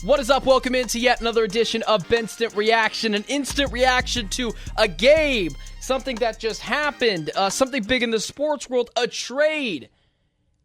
What is up? Welcome into yet another edition of Benstant Reaction, an instant reaction to a game, something that just happened, something big in the sports world, a trade.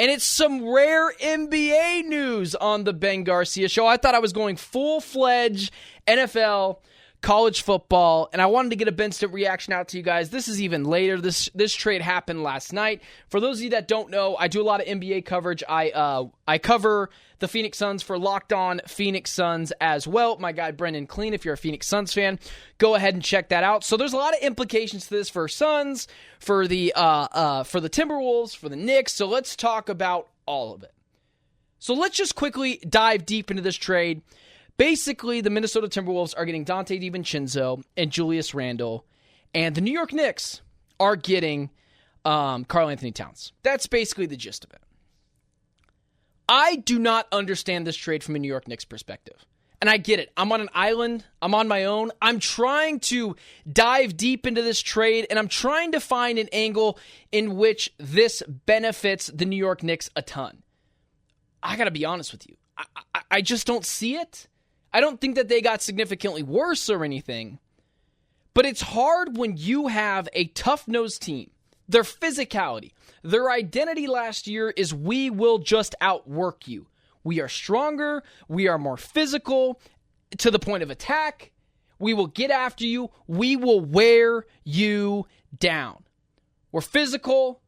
And it's some rare NBA news on the Ben Garcia Show. I thought I was going full-fledged NFL, college football, and I wanted to get a Benstant reaction out to you guys. This is even later. This trade happened last night. For those of you that don't know, I do a lot of NBA coverage. I cover the Phoenix Suns for Locked On Phoenix Suns as well. My guy Brendan Clean, if you're a Phoenix Suns fan, go ahead and check that out. So there's a lot of implications to this for Suns, for the Timberwolves, for the Knicks. So let's talk about all of it. So let's just quickly dive deep into this trade. Basically, the Minnesota Timberwolves are getting Donte DiVincenzo and Julius Randle, and the New York Knicks are getting Karl Anthony-Towns. That's basically the gist of it. I do not understand this trade from a New York Knicks perspective. And I get it. I'm on an island. I'm on my own. I'm trying to dive deep into this trade, and I'm trying to find an angle in which this benefits the New York Knicks a ton. I got to be honest with you. I just don't see it. I don't think that they got significantly worse or anything. But it's hard when you have a tough-nosed team. Their physicality, their identity last year is we will just outwork you. We are stronger. We are more physical to the point of attack. We will get after you. We will wear you down. We're physical.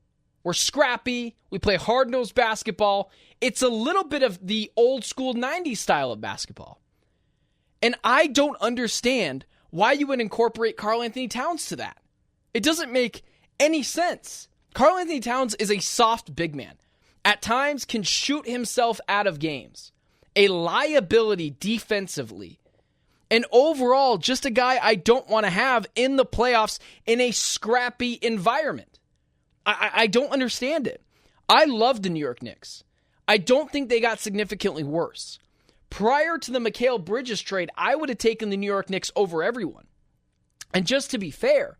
We're scrappy. We play hard-nosed basketball. It's a little bit of the old-school 90s style of basketball. And I don't understand why you would incorporate Karl Anthony-Towns to that. It doesn't make any sense. Karl Anthony-Towns is a soft big man. At times can shoot himself out of games. A liability defensively. And overall, just a guy I don't want to have in the playoffs in a scrappy environment. I don't understand it. I love the New York Knicks. I don't think they got significantly worse. Prior to the Mikal Bridges trade, I would have taken the New York Knicks over everyone. And just to be fair,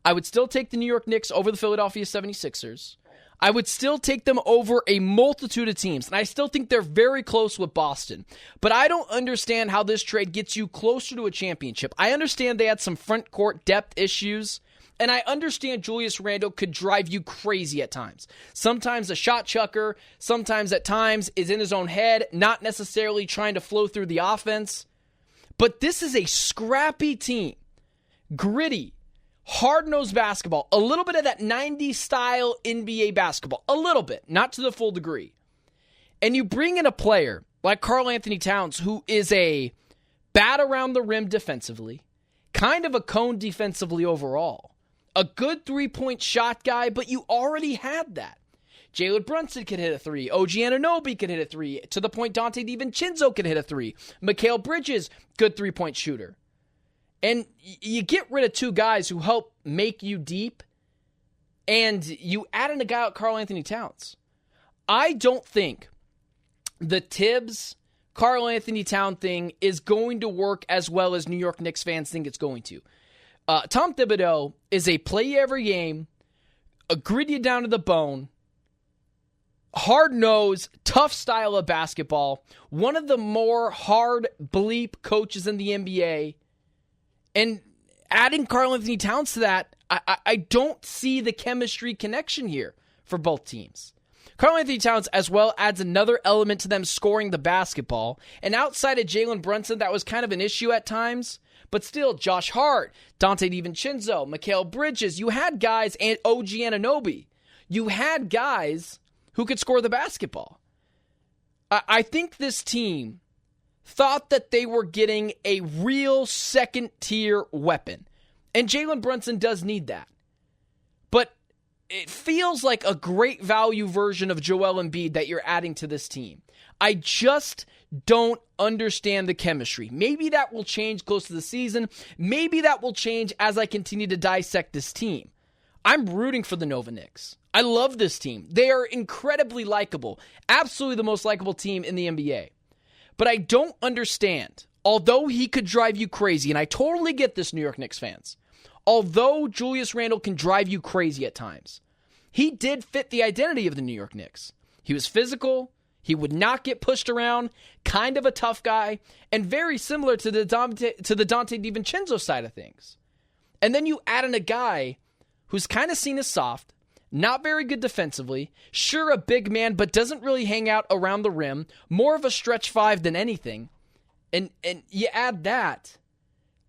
I would still take the New York Knicks over the Philadelphia 76ers. I would still take them over a multitude of teams. And I still think they're very close with Boston. But I don't understand how this trade gets you closer to a championship. I understand they had some front court depth issues. And I understand Julius Randle could drive you crazy at times. Sometimes a shot chucker, sometimes at times is in his own head, not necessarily trying to flow through the offense. But this is a scrappy team. Gritty, hard-nosed basketball. A little bit of that 90s style NBA basketball. A little bit, not to the full degree. And you bring in a player like Karl Anthony-Towns, who is a bat around the rim defensively, kind of a cone defensively overall. A good three-point shot guy, but you already had that. Jalen Brunson could hit a three. OG Anunoby could hit a three. To the point, Donte DiVincenzo could hit a three. Mikal Bridges, good three-point shooter. And you get rid of two guys who help make you deep, and you add in a guy like Karl Anthony-Towns. I don't think the Tibbs, Karl Anthony-Towns thing is going to work as well as New York Knicks fans think it's going to. Tom Thibodeau is a play every game, a grit you down to the bone, hard-nosed, tough style of basketball, one of the more hard bleep coaches in the NBA, and adding Karl Anthony-Towns to that, I don't see the chemistry connection here for both teams. Karl Anthony-Towns as well adds another element to them scoring the basketball, and outside of Jalen Brunson, that was kind of an issue at times. But still, Josh Hart, Donte DiVincenzo, Mikal Bridges, you had guys, and OG Anunoby. You had guys who could score the basketball. I think this team thought that they were getting a real second-tier weapon. And Jalen Brunson does need that. But it feels like a great value version of Joel Embiid that you're adding to this team. I just don't understand the chemistry. Maybe that will change close to the season. Maybe that will change as I continue to dissect this team. I'm rooting for the Nova Knicks. I love this team. They are incredibly likable. Absolutely the most likable team in the NBA. But I don't understand, although he could drive you crazy, and I totally get this, New York Knicks fans, although Julius Randle can drive you crazy at times, he did fit the identity of the New York Knicks. He was physical. He would not get pushed around, kind of a tough guy, and very similar to the Donte DiVincenzo side of things. And then you add in a guy who's kind of seen as soft, not very good defensively, sure a big man, but doesn't really hang out around the rim, more of a stretch five than anything. And you add that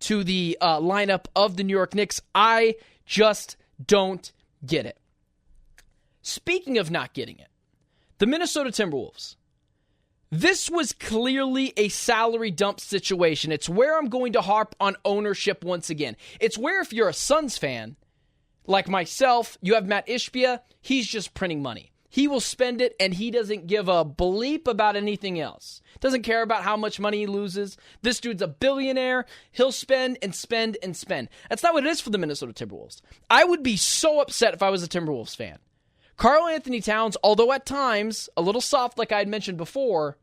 to the lineup of the New York Knicks. I just don't get it. Speaking of not getting it, the Minnesota Timberwolves. This was clearly a salary dump situation. It's where I'm going to harp on ownership once again. It's where if you're a Suns fan, like myself, you have Matt Ishbia, he's just printing money. He will spend it, and he doesn't give a bleep about anything else. Doesn't care about how much money he loses. This dude's a billionaire. He'll spend and spend and spend. That's not what it is for the Minnesota Timberwolves. I would be so upset if I was a Timberwolves fan. Karl Anthony-Towns, although at times a little soft like I had mentioned before,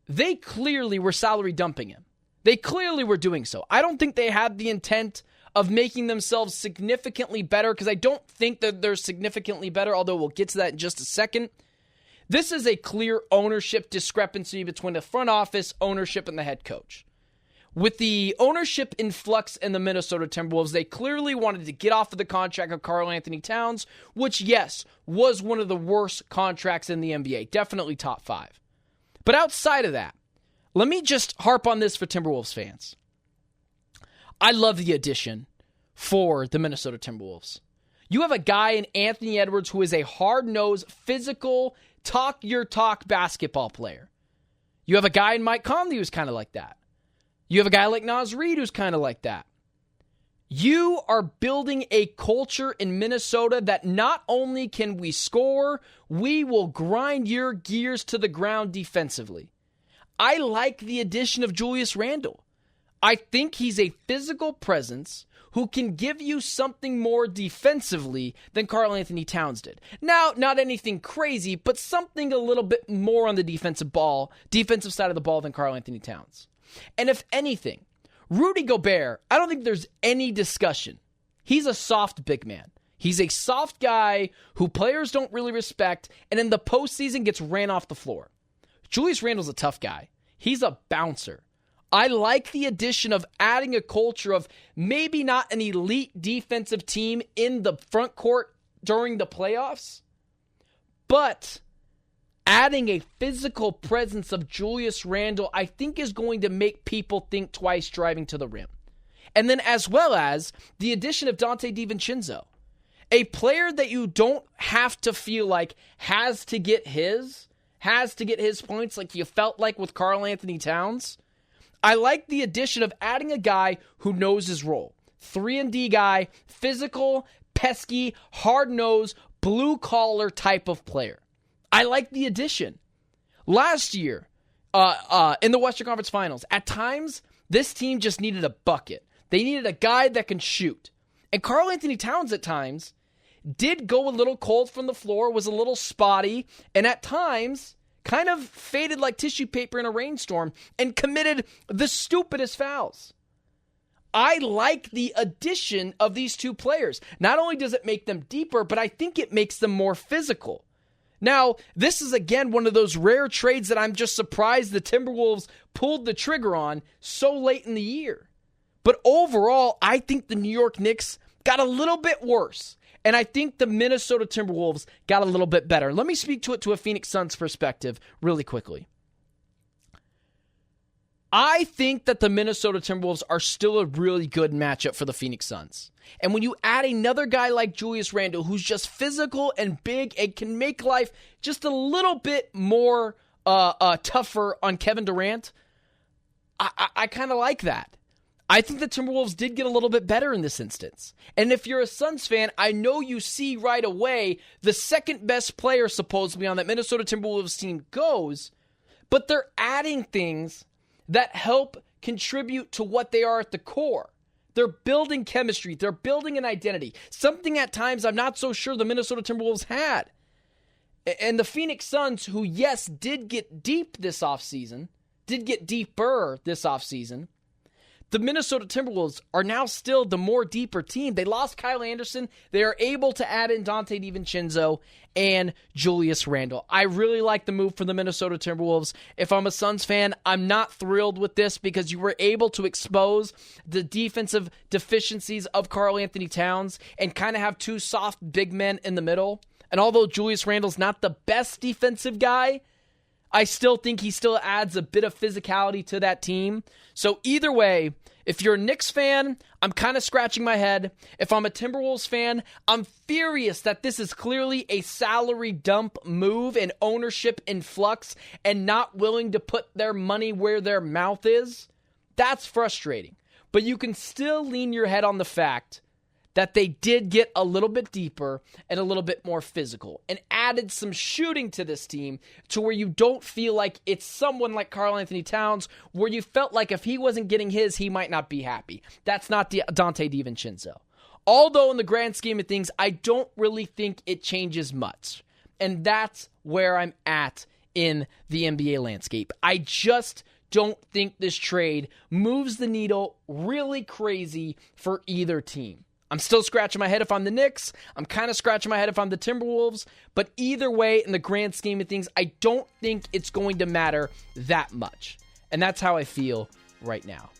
they clearly were salary dumping him. They clearly were doing so. I don't think they had the intent of making themselves significantly better, because I don't think that they're significantly better, although we'll get to that in just a second. This is a clear ownership discrepancy between the front office, ownership, and the head coach. With the ownership in flux in the Minnesota Timberwolves, they clearly wanted to get off of the contract of Karl Anthony-Towns, which, yes, was one of the worst contracts in the NBA. Definitely top 5. But outside of that, let me just harp on this for Timberwolves fans. I love the addition for the Minnesota Timberwolves. You have a guy in Anthony Edwards who is a hard-nosed, physical, talk-your-talk basketball player. You have a guy in Mike Conley who's kind of like that. You have a guy like Naz Reid who's kind of like that. You are building a culture in Minnesota that not only can we score, we will grind your gears to the ground defensively. I like the addition of Julius Randle. I think he's a physical presence who can give you something more defensively than Karl Anthony-Towns did. Now, not anything crazy, but something a little bit more on the defensive side of the ball than Karl Anthony-Towns. And if anything, Rudy Gobert, I don't think there's any discussion. He's a soft big man. He's a soft guy who players don't really respect, and in the postseason gets ran off the floor. Julius Randle's a tough guy. He's a bouncer. I like the addition of adding a culture of maybe not an elite defensive team in the front court during the playoffs, but adding a physical presence of Julius Randle, I think, is going to make people think twice driving to the rim. And then as well as the addition of Donte DiVincenzo, a player that you don't have to feel like has to get his points like you felt like with Karl Anthony-Towns. I like the addition of adding a guy who knows his role. 3-and-D guy, physical, pesky, hard-nosed, blue-collar type of player. I like the addition. Last year, in the Western Conference Finals, at times, this team just needed a bucket. They needed a guy that can shoot. And Karl Anthony-Towns at times did go a little cold from the floor, was a little spotty, and at times kind of faded like tissue paper in a rainstorm and committed the stupidest fouls. I like the addition of these two players. Not only does it make them deeper, but I think it makes them more physical. Now, this is again one of those rare trades that I'm just surprised the Timberwolves pulled the trigger on so late in the year. But overall, I think the New York Knicks got a little bit worse. And I think the Minnesota Timberwolves got a little bit better. Let me speak to it to a Phoenix Suns perspective really quickly. I think that the Minnesota Timberwolves are still a really good matchup for the Phoenix Suns. And when you add another guy like Julius Randle, who's just physical and big and can make life just a little bit more tougher on Kevin Durant, I kind of like that. I think the Timberwolves did get a little bit better in this instance. And if you're a Suns fan, I know you see right away the second best player supposedly on that Minnesota Timberwolves team goes, but they're adding things that help contribute to what they are at the core. They're building chemistry. They're building an identity. Something at times I'm not so sure the Minnesota Timberwolves had. And the Phoenix Suns, who, yes, did get deep this offseason, did get deeper this offseason, the Minnesota Timberwolves are now still the more deeper team. They lost Kyle Anderson. They are able to add in Donte DiVincenzo and Julius Randle. I really like the move for the Minnesota Timberwolves. If I'm a Suns fan, I'm not thrilled with this because you were able to expose the defensive deficiencies of Karl Anthony-Towns and kind of have two soft big men in the middle. And although Julius Randle's not the best defensive guy, I still think he still adds a bit of physicality to that team. So either way, if you're a Knicks fan, I'm kind of scratching my head. If I'm a Timberwolves fan, I'm furious that this is clearly a salary dump move and ownership in flux and not willing to put their money where their mouth is. That's frustrating. But you can still lean your head on the fact that they did get a little bit deeper and a little bit more physical and added some shooting to this team to where you don't feel like it's someone like Karl Anthony-Towns where you felt like if he wasn't getting his, he might not be happy. That's not Donte DiVincenzo. Although in the grand scheme of things, I don't really think it changes much. And that's where I'm at in the NBA landscape. I just don't think this trade moves the needle really crazy for either team. I'm still scratching my head if I'm the Knicks. I'm kind of scratching my head if I'm the Timberwolves. But either way, in the grand scheme of things, I don't think it's going to matter that much. And that's how I feel right now.